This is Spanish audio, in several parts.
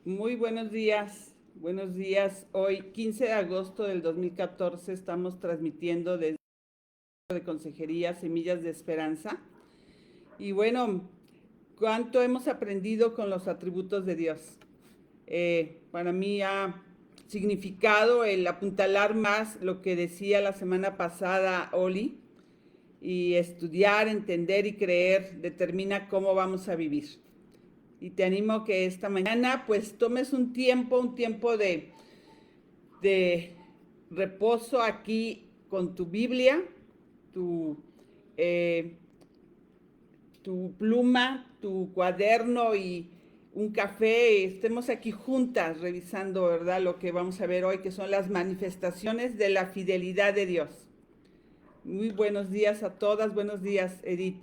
Muy buenos días, buenos días. Hoy, 15 de agosto del 2014, estamos transmitiendo desde de Consejería Semillas de Esperanza. Y bueno, ¿cuánto hemos aprendido con los atributos de Dios? Para mí ha significado el apuntalar más lo que decía la semana pasada Oli, y estudiar, entender y creer determina cómo vamos a vivir. Y te animo que esta mañana pues tomes un tiempo de reposo aquí con tu Biblia, tu, eh, tu pluma, tu cuaderno y un café. Estemos aquí juntas revisando, ¿verdad? Lo que vamos a ver hoy, que son las manifestaciones de la fidelidad de Dios. Muy buenos días a todas, buenos días, Edith.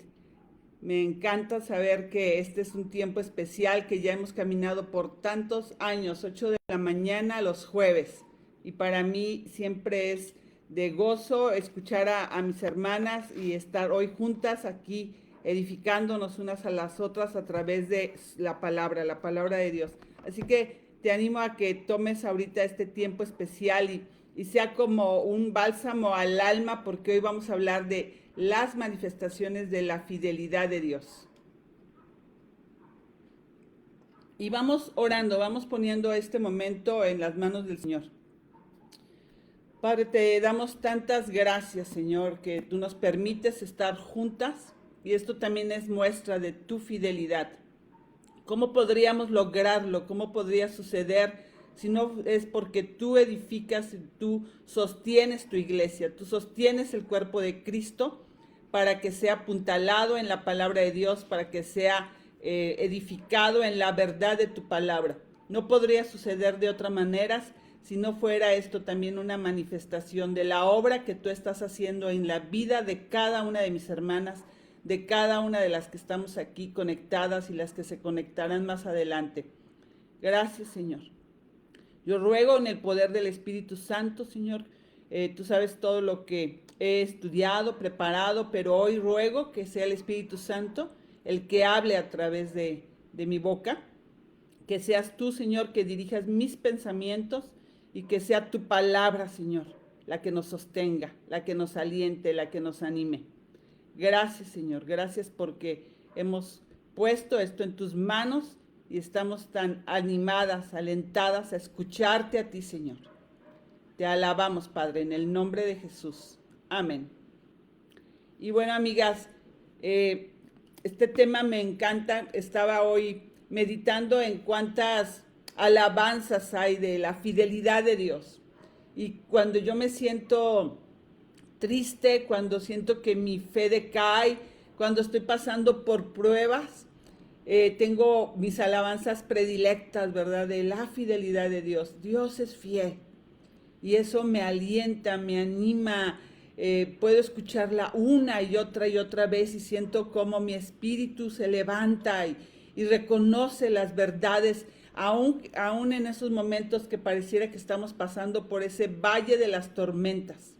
Me encanta saber que este es un tiempo especial, que ya hemos caminado por tantos años, 8 de la mañana los jueves. Y para mí siempre es de gozo escuchar a mis hermanas y estar hoy juntas aquí edificándonos unas a las otras a través de la palabra de Dios. Así que te animo a que tomes ahorita este tiempo especial y sea como un bálsamo al alma, porque hoy vamos a hablar de las manifestaciones de la fidelidad de Dios. Y vamos orando, vamos poniendo este momento en las manos del Señor. Padre, te damos tantas gracias, Señor, que tú nos permites estar juntas, y esto también es muestra de tu fidelidad. ¿Cómo podríamos lograrlo? ¿Cómo podría suceder si no es porque tú edificas, tú sostienes tu iglesia, tú sostienes el cuerpo de Cristo para que sea apuntalado en la palabra de Dios, para que sea edificado en la verdad de tu palabra? No podría suceder de otra manera si no fuera esto también una manifestación de la obra que tú estás haciendo en la vida de cada una de mis hermanas, de cada una de las que estamos aquí conectadas y las que se conectarán más adelante. Gracias, Señor. Yo ruego en el poder del Espíritu Santo, Señor, tú sabes todo lo que he estudiado, preparado, pero hoy ruego que sea el Espíritu Santo el que hable a través de mi boca, que seas tú, Señor, que dirijas mis pensamientos y que sea tu palabra, Señor, la que nos sostenga, la que nos aliente, la que nos anime. Gracias, Señor, gracias porque hemos puesto esto en tus manos y estamos tan animadas, alentadas a escucharte a ti, Señor. Te alabamos, Padre, en el nombre de Jesús. Amén. Y bueno, amigas, eh, este tema me encanta. Estaba hoy meditando en cuántas alabanzas hay de la fidelidad de Dios. Y cuando yo me siento triste, cuando siento que mi fe decae, cuando estoy pasando por pruebas, tengo mis alabanzas predilectas, ¿verdad? De la fidelidad de Dios. Dios es fiel. Y eso me alienta, me anima. Puedo escucharla una y otra vez y siento como mi espíritu se levanta y reconoce las verdades, aún en esos momentos que pareciera que estamos pasando por ese valle de las tormentas.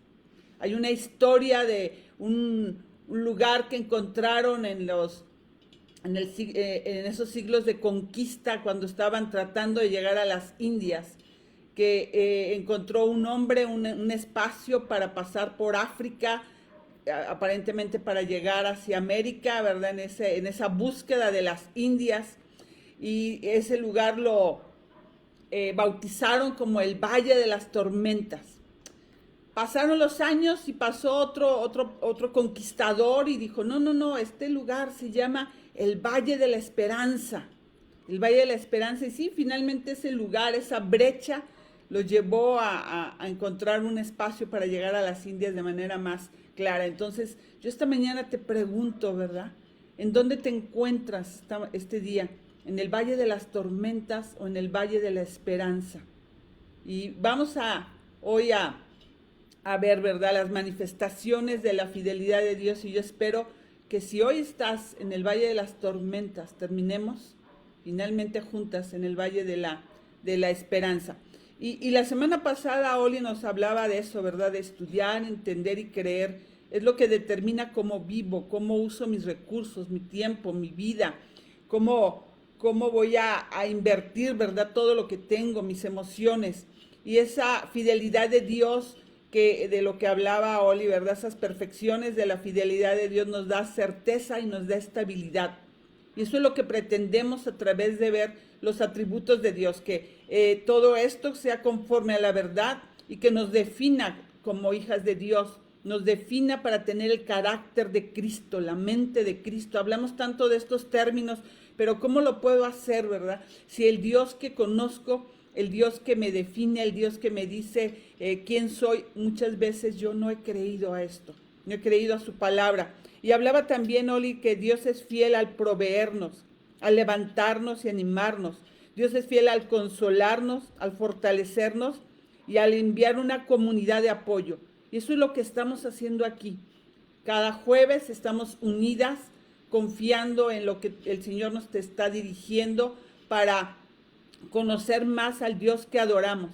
Hay una historia de un lugar que encontraron en esos siglos de conquista, cuando estaban tratando de llegar a las Indias, que encontró un hombre un espacio para pasar por África, aparentemente para llegar hacia América, ¿verdad? En esa búsqueda de las Indias, y ese lugar lo bautizaron como el Valle de las Tormentas. Pasaron los años y pasó otro conquistador y dijo, no, no, no, este lugar se llama el Valle de la Esperanza. El Valle de la Esperanza. Y sí, finalmente ese lugar, esa brecha, lo llevó a encontrar un espacio para llegar a las Indias de manera más clara. Entonces, yo esta mañana te pregunto, ¿verdad? ¿En dónde te encuentras este día? ¿En el Valle de las Tormentas o en el Valle de la Esperanza? Y vamos hoy a ver, ¿verdad? Las manifestaciones de la fidelidad de Dios, y yo espero que si hoy estás en el Valle de las Tormentas, terminemos finalmente juntas en el Valle de la Esperanza. Y la semana pasada Oli nos hablaba de eso, ¿verdad? De estudiar, entender y creer. Es lo que determina cómo vivo, cómo uso mis recursos, mi tiempo, mi vida, cómo cómo voy a invertir, ¿verdad? Todo lo que tengo, mis emociones. Y esa fidelidad de Dios, que de lo que hablaba Oli, ¿verdad? Esas perfecciones de la fidelidad de Dios nos da certeza y nos da estabilidad. Y eso es lo que pretendemos a través de ver los atributos de Dios, que todo esto sea conforme a la verdad y que nos defina como hijas de Dios, nos defina para tener el carácter de Cristo, la mente de Cristo. Hablamos tanto de estos términos, pero ¿cómo lo puedo hacer, verdad? Si el Dios que conozco, el Dios que me define, el Dios que me dice quién soy, muchas veces yo no he creído a esto, no he creído a su palabra. Y hablaba también, Oli, que Dios es fiel al proveernos, al levantarnos y animarnos. Dios es fiel al consolarnos, al fortalecernos y al enviar una comunidad de apoyo. Y eso es lo que estamos haciendo aquí. Cada jueves estamos unidas, confiando en lo que el Señor nos está dirigiendo para conocer más al Dios que adoramos.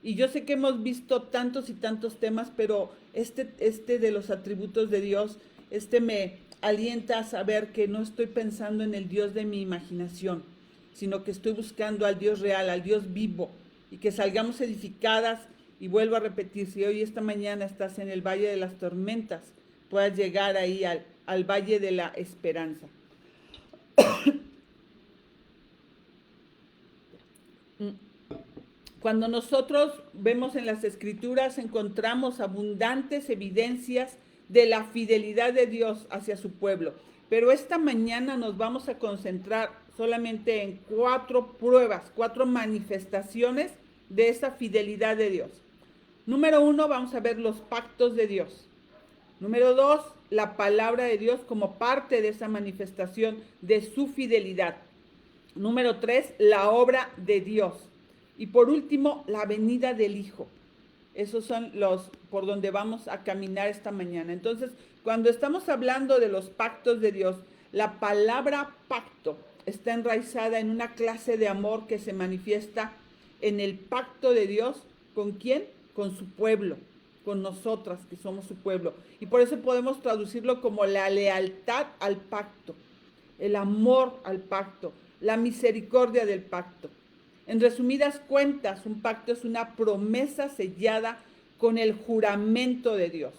Y yo sé que hemos visto tantos y tantos temas, pero este de los atributos de Dios, me alienta a saber que no estoy pensando en el Dios de mi imaginación, sino que estoy buscando al Dios real, al Dios vivo, y que salgamos edificadas. Y vuelvo a repetir, si hoy esta mañana estás en el Valle de las Tormentas, puedas llegar ahí al Valle de la Esperanza. Cuando nosotros vemos en las Escrituras, encontramos abundantes evidencias de la fidelidad de Dios hacia su pueblo. Pero esta mañana nos vamos a concentrar solamente en 4 pruebas, 4 manifestaciones de esa fidelidad de Dios. Número 1, vamos a ver los pactos de Dios. Número 2, la palabra de Dios como parte de esa manifestación de su fidelidad. Número 3, la obra de Dios. Y por último, la venida del Hijo. Esos son los por donde vamos a caminar esta mañana. Entonces, cuando estamos hablando de los pactos de Dios, la palabra pacto está enraizada en una clase de amor que se manifiesta en el pacto de Dios. ¿Con quién? Con su pueblo, con nosotras que somos su pueblo. Y por eso podemos traducirlo como la lealtad al pacto, el amor al pacto, la misericordia del pacto. En resumidas cuentas, un pacto es una promesa sellada con el juramento de Dios.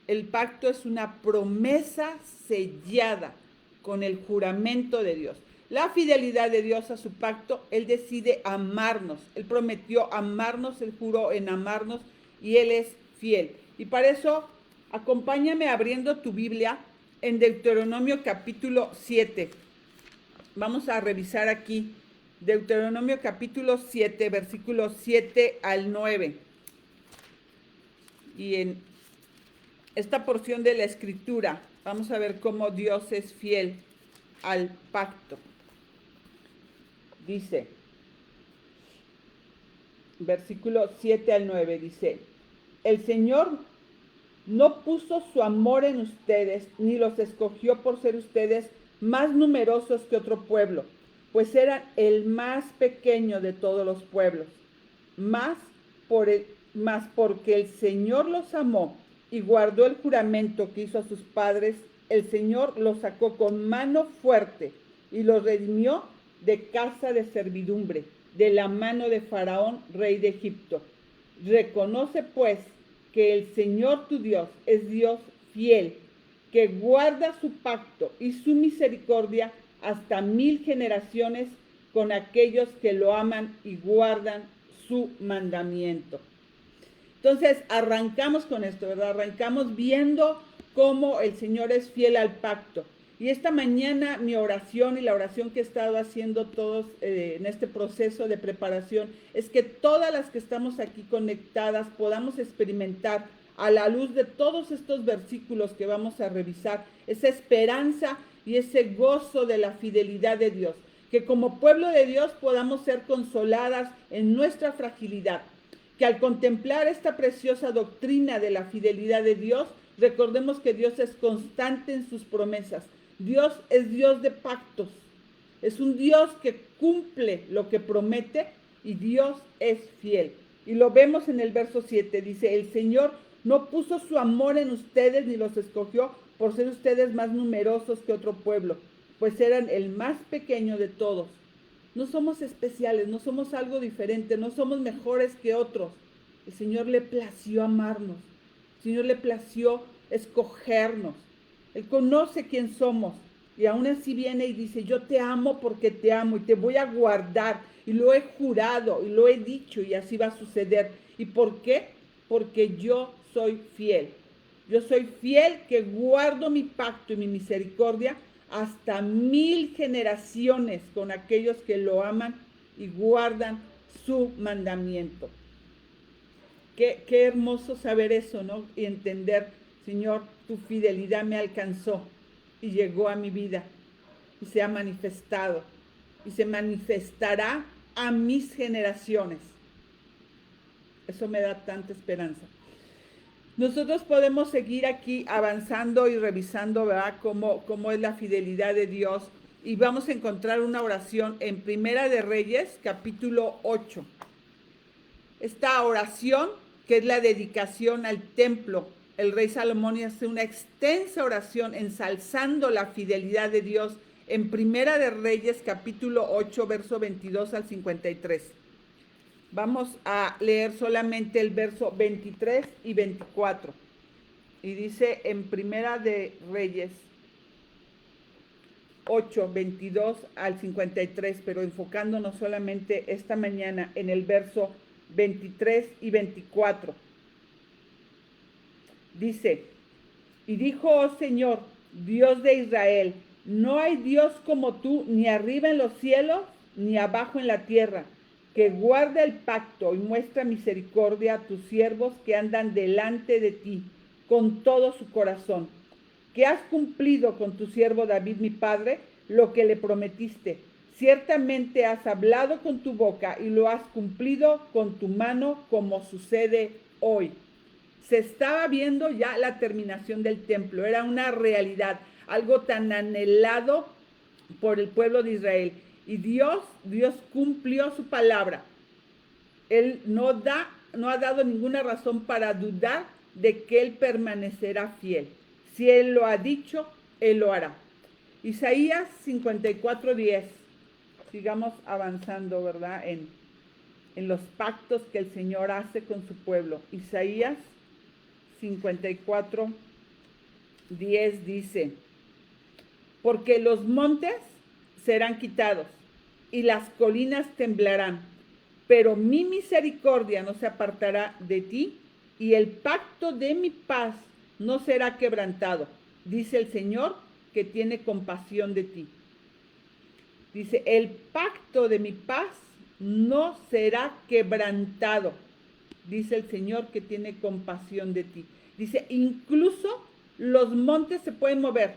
El pacto es una promesa sellada con el juramento de Dios. La fidelidad de Dios a su pacto, Él decide amarnos. Él prometió amarnos, Él juró en amarnos y Él es fiel. Y para eso, acompáñame abriendo tu Biblia en Deuteronomio capítulo 7. Vamos a revisar aquí. Deuteronomio capítulo 7, versículos 7 al 9. Y en esta porción de la Escritura vamos a ver cómo Dios es fiel al pacto. Dice, versículo 7 al 9, dice, el Señor no puso su amor en ustedes, ni los escogió por ser ustedes más numerosos que otro pueblo, pues eran el más pequeño de todos los pueblos, más porque el Señor los amó y guardó el juramento que hizo a sus padres, el Señor los sacó con mano fuerte y los redimió de casa de servidumbre, de la mano de Faraón, rey de Egipto. Reconoce pues que el Señor tu Dios es Dios fiel, que guarda su pacto y su misericordia hasta 1000 generaciones con aquellos que lo aman y guardan su mandamiento. Entonces, arrancamos con esto, ¿verdad? Arrancamos viendo cómo el Señor es fiel al pacto. Y esta mañana mi oración y la oración que he estado haciendo todos en este proceso de preparación es que todas las que estamos aquí conectadas podamos experimentar a la luz de todos estos versículos que vamos a revisar, esa esperanza y ese gozo de la fidelidad de Dios. Que como pueblo de Dios podamos ser consoladas en nuestra fragilidad. Que al contemplar esta preciosa doctrina de la fidelidad de Dios, recordemos que Dios es constante en sus promesas. Dios es Dios de pactos. Es un Dios que cumple lo que promete y Dios es fiel. Y lo vemos en el verso 7. Dice, el Señor no puso su amor en ustedes ni los escogió por ser ustedes más numerosos que otro pueblo, pues eran el más pequeño de todos. No somos especiales, no somos algo diferente, no somos mejores que otros. El Señor le plació amarnos, el Señor le plació escogernos. Él conoce quién somos y aún así viene y dice, yo te amo porque te amo y te voy a guardar y lo he jurado y lo he dicho y así va a suceder. ¿Y por qué? Porque yo soy fiel. Yo soy fiel que guardo mi pacto y mi misericordia hasta 1000 generaciones con aquellos que lo aman y guardan su mandamiento. Qué hermoso saber eso, ¿no? Y entender, Señor, tu fidelidad me alcanzó y llegó a mi vida y se ha manifestado y se manifestará a mis generaciones. Eso me da tanta esperanza. Nosotros podemos seguir aquí avanzando y revisando, ¿verdad?, cómo es la fidelidad de Dios. Y vamos a encontrar una oración en Primera de Reyes, capítulo 8. Esta oración, que es la dedicación al templo, el rey Salomón hace una extensa oración ensalzando la fidelidad de Dios en Primera de Reyes, capítulo 8, verso 22 al 53. Vamos a leer solamente el verso 23 y 24. Y dice en Primera de Reyes 8, 22 al 53, pero enfocándonos solamente esta mañana en el verso 23 y 24. Dice, y dijo, oh Señor, Dios de Israel, no hay Dios como tú, ni arriba en los cielos, ni abajo en la tierra, que guarda el pacto y muestra misericordia a tus siervos que andan delante de ti con todo su corazón, que has cumplido con tu siervo David mi padre lo que le prometiste. Ciertamente has hablado con tu boca y lo has cumplido con tu mano, como sucede hoy. Se estaba viendo ya la terminación del templo, era una realidad, algo tan anhelado por el pueblo de Israel. Y Dios cumplió su palabra. Él no ha dado ninguna razón para dudar de que Él permanecerá fiel. Si Él lo ha dicho, Él lo hará. Isaías 54:10. Sigamos avanzando, ¿verdad? En los pactos que el Señor hace con su pueblo. Isaías 54:10 dice, porque los montes serán quitados y las colinas temblarán, pero mi misericordia no se apartará de ti y el pacto de mi paz no será quebrantado, dice el Señor que tiene compasión de ti. Dice, el pacto de mi paz no será quebrantado, dice el Señor que tiene compasión de ti. Dice, incluso los montes se pueden mover,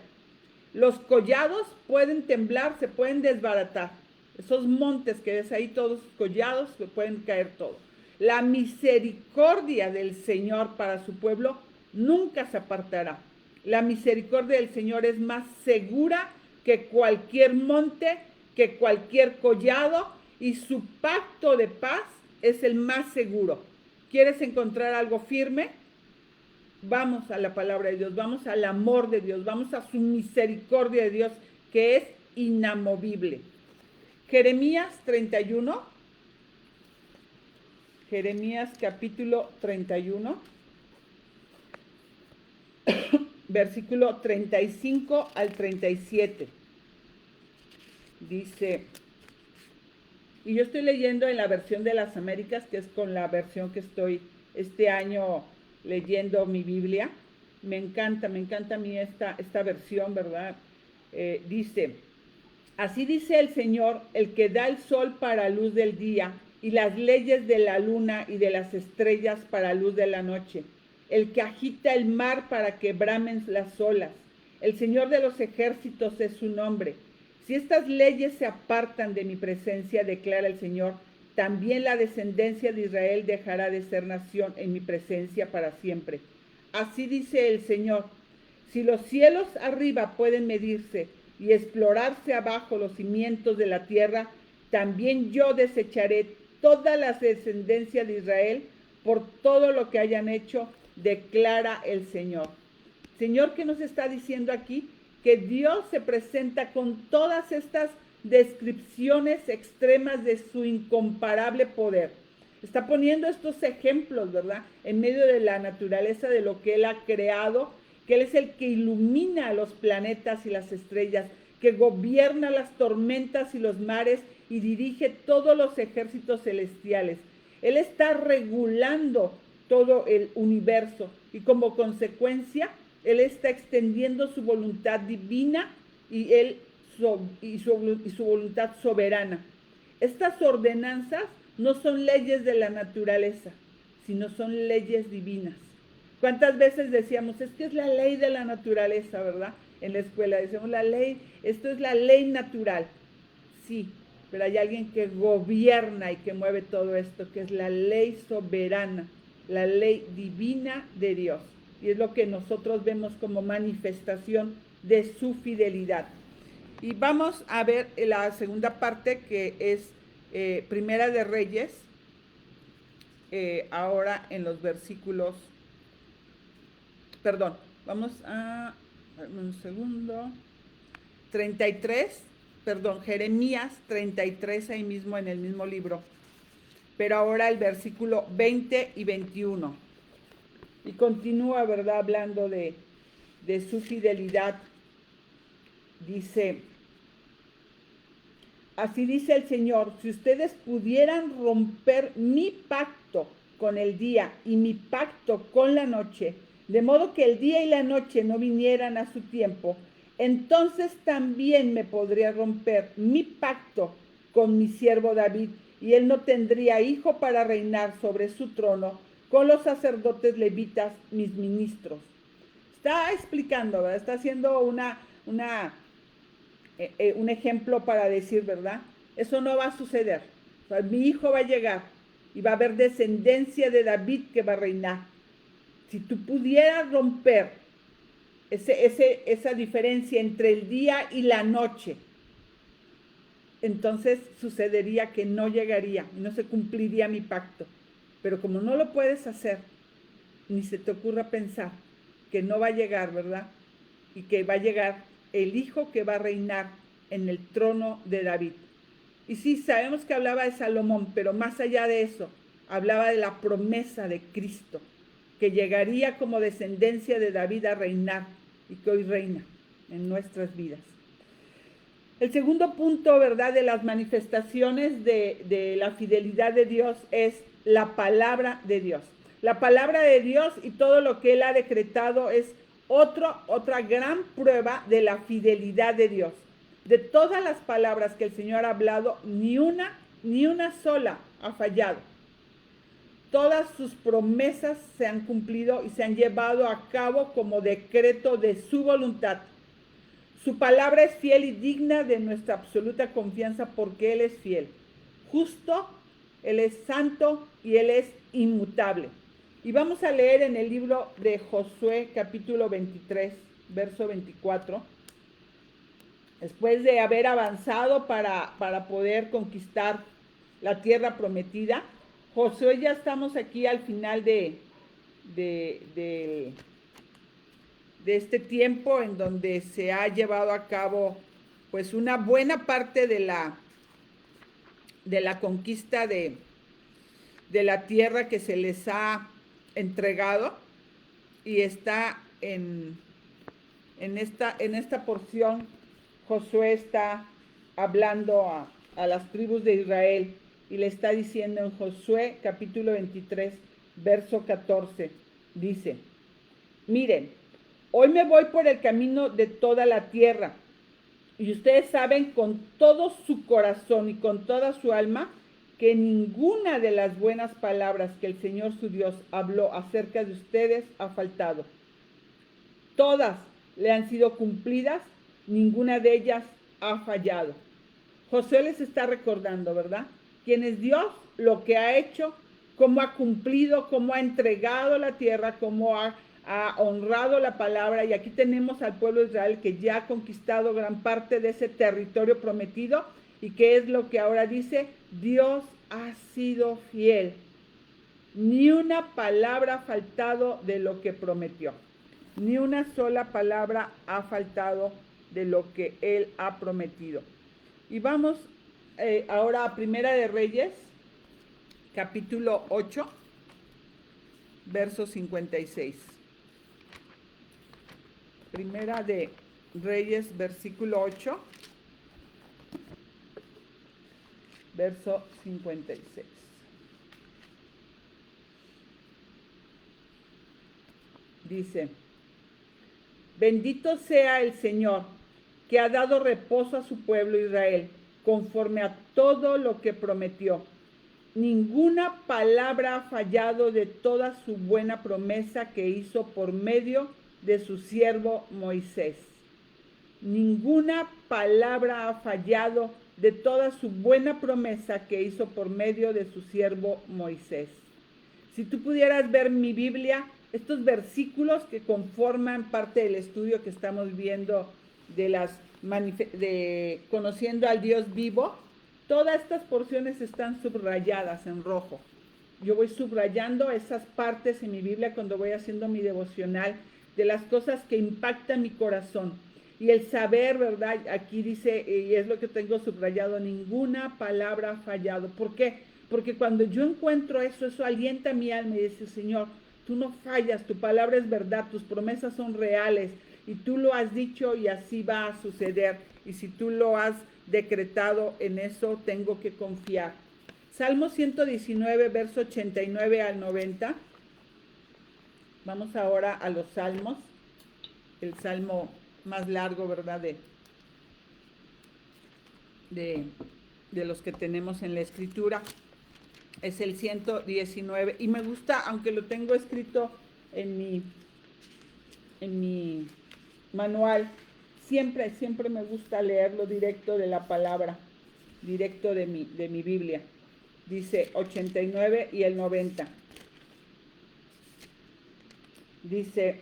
los collados pueden temblar, se pueden desbaratar. Esos montes que ves ahí, todos collados, se pueden caer todos. La misericordia del Señor para su pueblo nunca se apartará. La misericordia del Señor es más segura que cualquier monte, que cualquier collado, y su pacto de paz es el más seguro. ¿Quieres encontrar algo firme? Vamos a la palabra de Dios, vamos al amor de Dios, vamos a su misericordia de Dios, que es inamovible. Jeremías 31, Jeremías capítulo 31, versículo 35 al 37. Dice, y yo estoy leyendo en la versión de las Américas, que es con la versión que estoy este año leyendo mi Biblia. Me encanta a mí esta versión, ¿verdad? Dice, así dice el Señor, el que da el sol para luz del día y las leyes de la luna y de las estrellas para luz de la noche, el que agita el mar para que bramen las olas. El Señor de los ejércitos es su nombre. Si estas leyes se apartan de mi presencia, declara el Señor, también la descendencia de Israel dejará de ser nación en mi presencia para siempre. Así dice el Señor, si los cielos arriba pueden medirse y explorarse abajo los cimientos de la tierra, también yo desecharé toda la descendencia de Israel por todo lo que hayan hecho, declara el Señor. Señor, ¿qué nos está diciendo aquí? que Dios se presenta con todas estas descripciones extremas de su incomparable poder. Está poniendo estos ejemplos, ¿verdad? En medio de la naturaleza, de lo que Él ha creado, que Él es el que ilumina los planetas y las estrellas, que gobierna las tormentas y los mares y dirige todos los ejércitos celestiales. Él está regulando todo el universo y como consecuencia, Él está extendiendo su voluntad divina y su voluntad soberana. Estas ordenanzas no son leyes de la naturaleza, sino son leyes divinas. ¿Cuántas veces decíamos, es que es la ley de la naturaleza, ¿verdad? En la escuela decíamos, la ley, esto es la ley natural. Sí, pero hay alguien que gobierna y que mueve todo esto, que es la ley soberana, la ley divina de Dios. Y es lo que nosotros vemos como manifestación de su fidelidad. Y vamos a ver la segunda parte, que es Primera de Reyes, ahora en los versículos, perdón, vamos a, un segundo, 33, perdón, Jeremías 33, ahí mismo en el mismo libro, pero ahora el versículo 20 y 21. Y continúa, ¿verdad?, hablando de su fidelidad. Dice, así dice el Señor, si ustedes pudieran romper mi pacto con el día y mi pacto con la noche, de modo que el día y la noche no vinieran a su tiempo, entonces también me podría romper mi pacto con mi siervo David, y él no tendría hijo para reinar sobre su trono con los sacerdotes levitas, mis ministros. Está explicando, ¿verdad? Está haciendo un ejemplo para decir, ¿verdad? Eso no va a suceder. O sea, mi hijo va a llegar y va a haber descendencia de David que va a reinar. Si tú pudieras romper esa diferencia entre el día y la noche, entonces sucedería que no llegaría y no se cumpliría mi pacto. Pero como no lo puedes hacer, ni se te ocurra pensar que no va a llegar, ¿verdad? Y que va a llegar el hijo que va a reinar en el trono de David. Y sí, sabemos que hablaba de Salomón, pero más allá de eso, hablaba de la promesa de Cristo, que llegaría como descendencia de David a reinar y que hoy reina en nuestras vidas. El segundo punto, ¿verdad?, de las manifestaciones de la fidelidad de Dios es la palabra de Dios. La palabra de Dios y todo lo que Él ha decretado es otra gran prueba de la fidelidad de Dios. De todas las palabras que el Señor ha hablado, ni una sola ha fallado. Todas sus promesas se han cumplido y se han llevado a cabo como decreto de su voluntad. Su palabra es fiel y digna de nuestra absoluta confianza porque Él es fiel. Justo, Él es santo y Él es inmutable. Y vamos a leer en el libro de Josué, capítulo 23, verso 24. Después de haber avanzado para poder conquistar la tierra prometida, Josué, ya estamos aquí al final de este tiempo en donde se ha llevado a cabo pues una buena parte de la conquista de la tierra que se les ha entregado, y está en esta porción. Josué está hablando a las tribus de Israel y le está diciendo en Josué capítulo 23, verso 14, dice, miren, hoy me voy por el camino de toda la tierra, y ustedes saben con todo su corazón y con toda su alma que ninguna de las buenas palabras que el Señor su Dios habló acerca de ustedes ha faltado. Todas le han sido cumplidas, ninguna de ellas ha fallado. Josué les está recordando, ¿verdad?, quién es Dios, lo que ha hecho, cómo ha cumplido, cómo ha entregado la tierra, cómo ha honrado la palabra. Y aquí tenemos al pueblo de Israel que ya ha conquistado gran parte de ese territorio prometido. ¿Y qué es lo que ahora dice? Dios ha sido fiel. Ni una palabra ha faltado de lo que prometió. Ni una sola palabra ha faltado de lo que Él ha prometido. Y vamos ahora a Primera de Reyes, capítulo 8, verso 56. Primera de Reyes, versículo 8, verso 56. Dice: bendito sea el Señor, que ha dado reposo a su pueblo Israel, conforme a todo lo que prometió. Ninguna palabra ha fallado de toda su buena promesa que hizo por medio de su siervo Moisés. Ninguna palabra ha fallado de toda su buena promesa que hizo por medio de su siervo Moisés. Si tú pudieras ver mi Biblia, estos versículos que conforman parte del estudio que estamos viendo de conociendo al Dios vivo, todas estas porciones están subrayadas en rojo. Yo voy subrayando esas partes en mi Biblia cuando voy haciendo mi devocional de las cosas que impactan mi corazón. Y el saber, ¿verdad? Aquí dice, y es lo que tengo subrayado, ninguna palabra ha fallado. ¿Por qué? Porque cuando yo encuentro eso alienta mi alma y dice: Señor, tú no fallas, tu palabra es verdad, tus promesas son reales y tú lo has dicho y así va a suceder. Y si tú lo has decretado, en eso tengo que confiar. Salmo 119, verso 89 al 90. Vamos ahora a los salmos. El salmo más largo, ¿verdad? De los que tenemos en la escritura. Es el 119. Y me gusta, aunque lo tengo escrito en mi manual, siempre me gusta leerlo directo de la palabra, directo de mi Biblia. Dice 89 y el 90. Dice: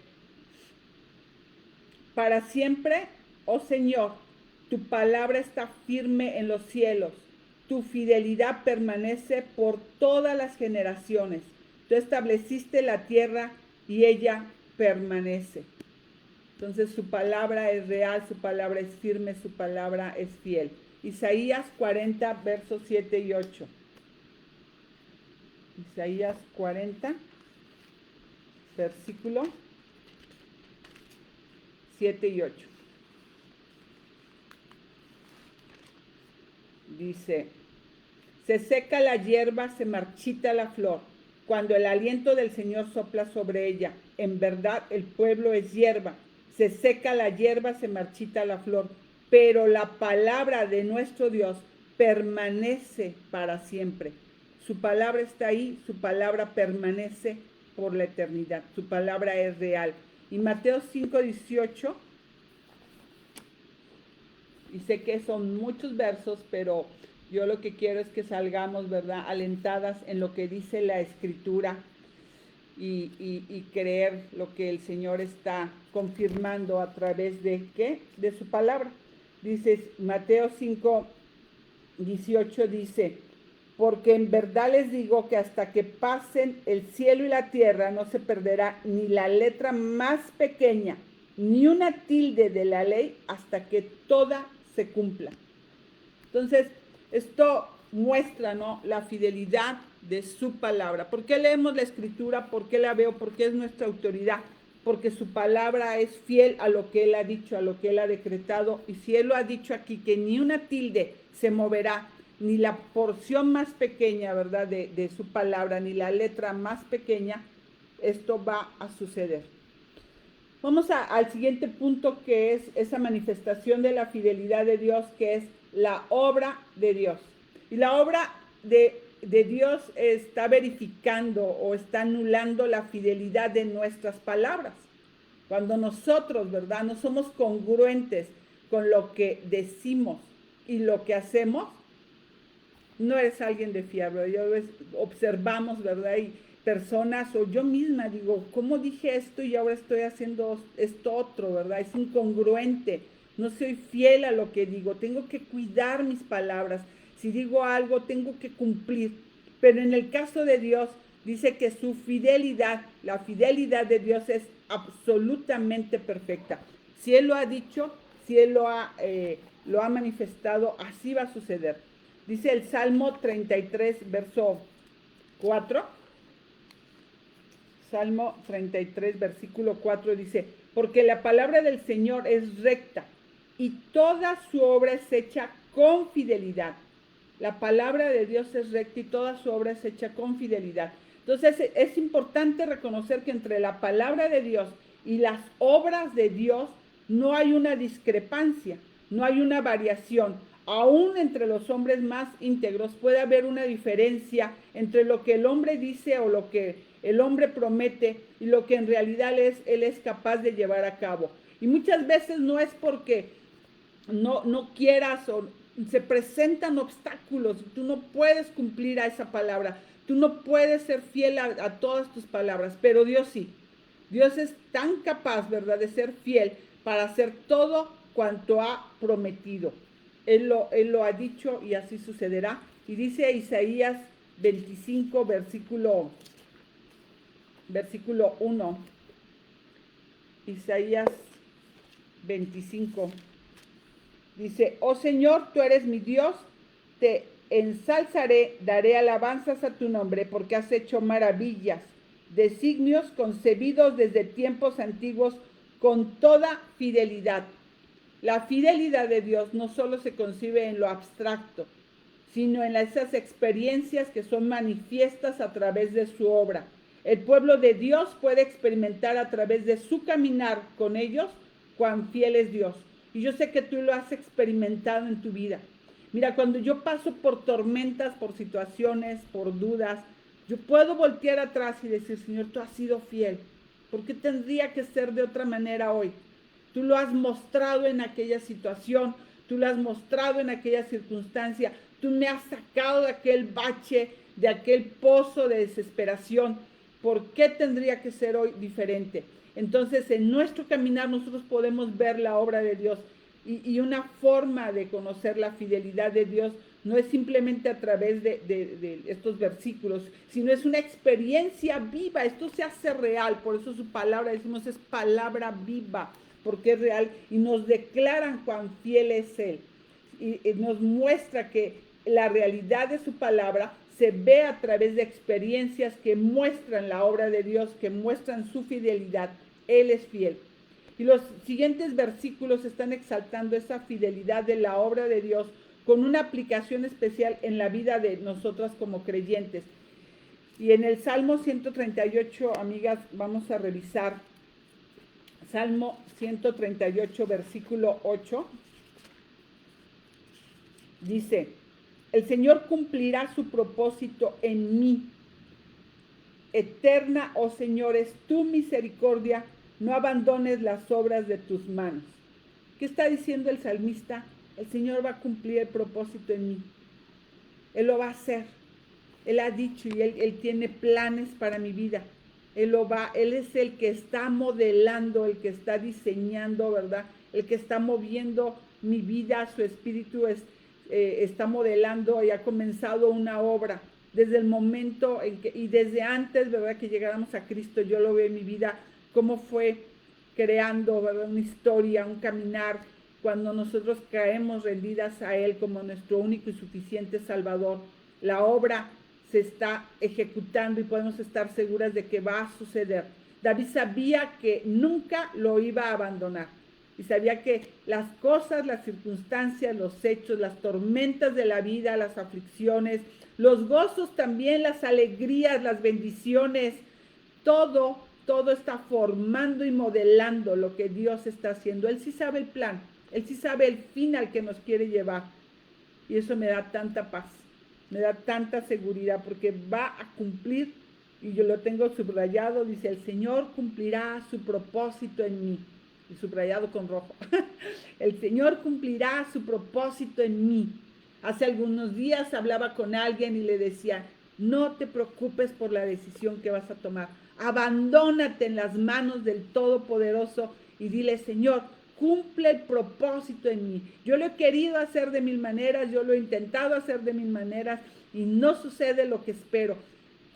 para siempre, oh Señor, tu palabra está firme en los cielos. Tu fidelidad permanece por todas las generaciones. Tú estableciste la tierra y ella permanece. Entonces su palabra es real, su palabra es firme, su palabra es fiel. Isaías 40, versos 7 y 8. Isaías 40, versículo 7 y 8. Dice: se seca la hierba, se marchita la flor, cuando el aliento del Señor sopla sobre ella. En verdad el pueblo es hierba. Se seca la hierba, se marchita la flor, pero la palabra de nuestro Dios permanece para siempre. Su palabra está ahí, su palabra permanece por la eternidad. Su palabra es real. Y Mateo 5:18, y sé que son muchos versos, pero yo lo que quiero es que salgamos, ¿verdad?, alentadas en lo que dice la Escritura y creer lo que el Señor está confirmando a través de ¿qué? De su palabra. Dice Mateo 5:18, dice: porque en verdad les digo que hasta que pasen el cielo y la tierra no se perderá ni la letra más pequeña, ni una tilde de la ley, hasta que toda se cumpla. Entonces, esto muestra, ¿no?, la fidelidad de su palabra. ¿Por qué leemos la Escritura? ¿Por qué la veo? Porque es nuestra autoridad. Porque su palabra es fiel a lo que Él ha dicho, a lo que Él ha decretado. Y si Él lo ha dicho aquí, que ni una tilde se moverá, ni la porción más pequeña, ¿verdad?, de su palabra, ni la letra más pequeña, esto va a suceder. Vamos al siguiente punto, que es esa manifestación de la fidelidad de Dios, que es la obra de Dios. Y la obra de Dios está verificando o está anulando la fidelidad de nuestras palabras. Cuando nosotros, ¿verdad?, no somos congruentes con lo que decimos y lo que hacemos, no eres alguien de fiable. Yo observamos, ¿verdad?, y personas, o yo misma digo, ¿cómo dije esto y ahora estoy haciendo esto otro, ¿verdad? Es incongruente, no soy fiel a lo que digo, tengo que cuidar mis palabras. Si digo algo, tengo que cumplir. Pero en el caso de Dios, dice que su fidelidad, la fidelidad de Dios es absolutamente perfecta. Si Él lo ha dicho, si Él lo ha manifestado, así va a suceder. Dice el Salmo 33, verso 4. Salmo 33, versículo 4 dice, porque la palabra del Señor es recta y toda su obra es hecha con fidelidad. La palabra de Dios es recta y toda su obra es hecha con fidelidad. Entonces es importante reconocer que entre la palabra de Dios y las obras de Dios no hay una discrepancia, no hay una variación. Aún entre los hombres más íntegros puede haber una diferencia entre lo que el hombre dice o lo que el hombre promete y lo que en realidad él es capaz de llevar a cabo. Y muchas veces no es porque no quieras o se presentan obstáculos, tú no puedes cumplir a esa palabra, tú no puedes ser fiel a todas tus palabras, pero Dios sí. Dios es tan capaz, ¿verdad?, de ser fiel para hacer todo cuanto ha prometido. Él lo ha dicho y así sucederá. Y dice Isaías 25, versículo 1. Isaías 25. Dice, oh Señor, tú eres mi Dios, te ensalzaré, daré alabanzas a tu nombre, porque has hecho maravillas, designios concebidos desde tiempos antiguos con toda fidelidad. La fidelidad de Dios no solo se concibe en lo abstracto, sino en esas experiencias que son manifiestas a través de su obra. El pueblo de Dios puede experimentar a través de su caminar con ellos cuán fiel es Dios. Y yo sé que tú lo has experimentado en tu vida. Mira, cuando yo paso por tormentas, por situaciones, por dudas, yo puedo voltear atrás y decir, Señor, tú has sido fiel. ¿Por qué tendría que ser de otra manera hoy? Tú lo has mostrado en aquella situación, tú lo has mostrado en aquella circunstancia, tú me has sacado de aquel bache, de aquel pozo de desesperación. ¿Por qué tendría que ser hoy diferente? Entonces, en nuestro caminar nosotros podemos ver la obra de Dios y una forma de conocer la fidelidad de Dios no es simplemente a través de estos versículos, sino es una experiencia viva. Esto se hace real, por eso su palabra, decimos, es palabra viva, porque es real y nos declaran cuán fiel es Él. Y nos muestra que la realidad de su palabra se ve a través de experiencias que muestran la obra de Dios, que muestran su fidelidad. Él es fiel. Y los siguientes versículos están exaltando esa fidelidad de la obra de Dios con una aplicación especial en la vida de nosotras como creyentes. Y en el Salmo 138, amigas, vamos a revisar Salmo 138, versículo 8. Dice, el Señor cumplirá su propósito en mí. Eterna, oh Señor, es tu misericordia, no abandones las obras de tus manos. ¿Qué está diciendo el salmista? El Señor va a cumplir el propósito en mí. Él lo va a hacer. Él ha dicho y Él tiene planes para mi vida. Él es el que está modelando, el que está diseñando, ¿verdad? El que está moviendo mi vida, su espíritu está modelando y ha comenzado una obra. Desde el momento en que, y desde antes, ¿verdad?, que llegáramos a Cristo, yo lo veo en mi vida, cómo fue creando, ¿verdad?, una historia, un caminar, cuando nosotros caemos rendidas a Él como nuestro único y suficiente Salvador. La obra se está ejecutando y podemos estar seguras de que va a suceder. David sabía que nunca lo iba a abandonar y sabía que las cosas, las circunstancias, los hechos, las tormentas de la vida, las aflicciones, los gozos también, las alegrías, las bendiciones, todo está formando y modelando lo que Dios está haciendo. Él sí sabe el plan, Él sí sabe el fin al que nos quiere llevar. Y eso me da tanta paz, me da tanta seguridad, porque va a cumplir, y yo lo tengo subrayado, dice, el Señor cumplirá su propósito en mí, y subrayado con rojo. El Señor cumplirá su propósito en mí. Hace algunos días hablaba con alguien y le decía, no te preocupes por la decisión que vas a tomar. Abandónate en las manos del Todopoderoso y dile, Señor, cumple el propósito en mí. Yo lo he querido hacer de mil maneras, yo lo he intentado hacer de mil maneras y no sucede lo que espero.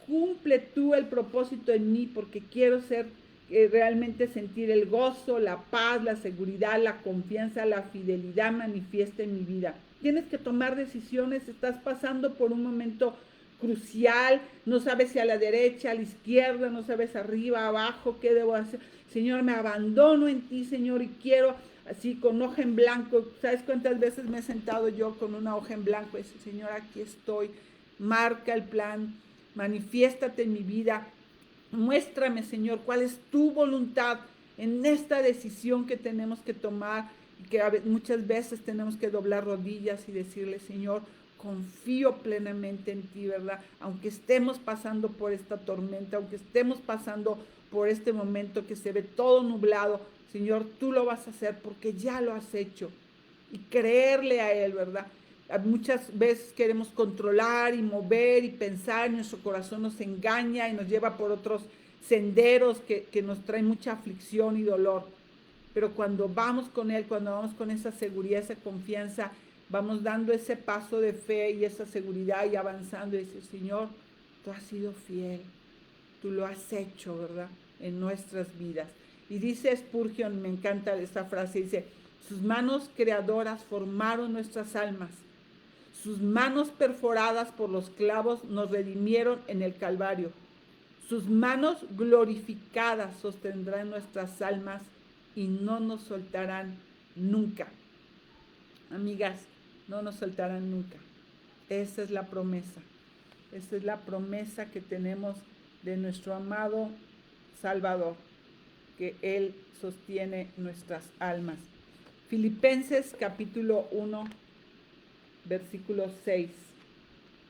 Cumple tú el propósito en mí porque quiero ser realmente sentir el gozo, la paz, la seguridad, la confianza, la fidelidad manifiesta en mi vida. Tienes que tomar decisiones, estás pasando por un momento crucial, no sabes si a la derecha, a la izquierda, no sabes arriba, abajo, qué debo hacer. Señor, me abandono en ti, Señor, y quiero así con hoja en blanco. ¿Sabes cuántas veces me he sentado yo con una hoja en blanco? Y dice, Señor, aquí estoy, marca el plan, manifiéstate en mi vida. Muéstrame, Señor, cuál es tu voluntad en esta decisión que tenemos que tomar y que muchas veces tenemos que doblar rodillas y decirle, Señor, confío plenamente en ti, ¿verdad? Aunque estemos pasando por esta tormenta, aunque estemos pasando por este momento que se ve todo nublado, Señor, tú lo vas a hacer porque ya lo has hecho. Y creerle a Él, ¿verdad? Muchas veces queremos controlar y mover y pensar, y nuestro corazón nos engaña y nos lleva por otros senderos que nos traen mucha aflicción y dolor. Pero cuando vamos con Él, cuando vamos con esa seguridad, esa confianza, vamos dando ese paso de fe y esa seguridad y avanzando y dice, Señor, tú has sido fiel, tú lo has hecho, ¿verdad? En nuestras vidas. Y dice Spurgeon, me encanta esta frase, dice, sus manos creadoras formaron nuestras almas. Sus manos perforadas por los clavos nos redimieron en el Calvario. Sus manos glorificadas sostendrán nuestras almas y no nos soltarán nunca. Amigas, no nos soltarán nunca. Esa es la promesa. Esa es la promesa que tenemos de nuestro amado Salvador, que Él sostiene nuestras almas. Filipenses capítulo 1, versículo 6.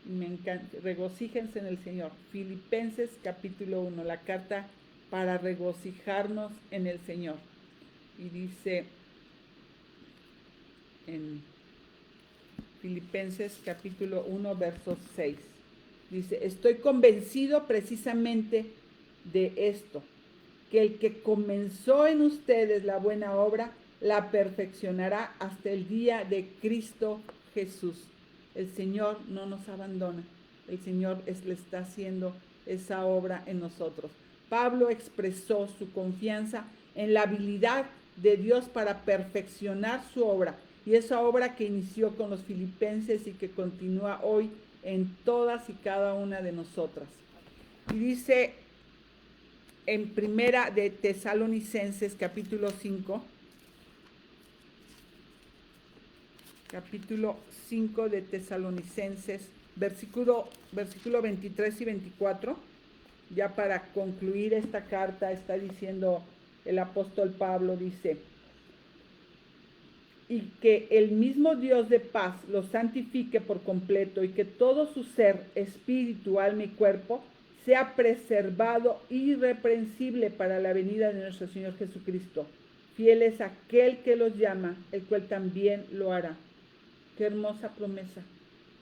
Me encanta, regocíjense en el Señor. Filipenses capítulo 1, la carta para regocijarnos en el Señor. Y dice en Filipenses capítulo 1, verso 6. Dice, estoy convencido precisamente de esto, que el que comenzó en ustedes la buena obra, la perfeccionará hasta el día de Cristo Jesús. El Señor no nos abandona. El Señor le está haciendo esa obra en nosotros. Pablo expresó su confianza en la habilidad de Dios para perfeccionar su obra. Y esa obra que inició con los filipenses y que continúa hoy en todas y cada una de nosotras. Y dice en Primera de Tesalonicenses capítulo 5, capítulo 5 de Tesalonicenses, versículo 23 y 24, ya para concluir esta carta, está diciendo el apóstol Pablo, dice, y que el mismo Dios de paz los santifique por completo y que todo su ser, espíritu, alma y cuerpo sea preservado irreprensible para la venida de nuestro Señor Jesucristo. Fiel es aquel que los llama, el cual también lo hará. Qué hermosa promesa.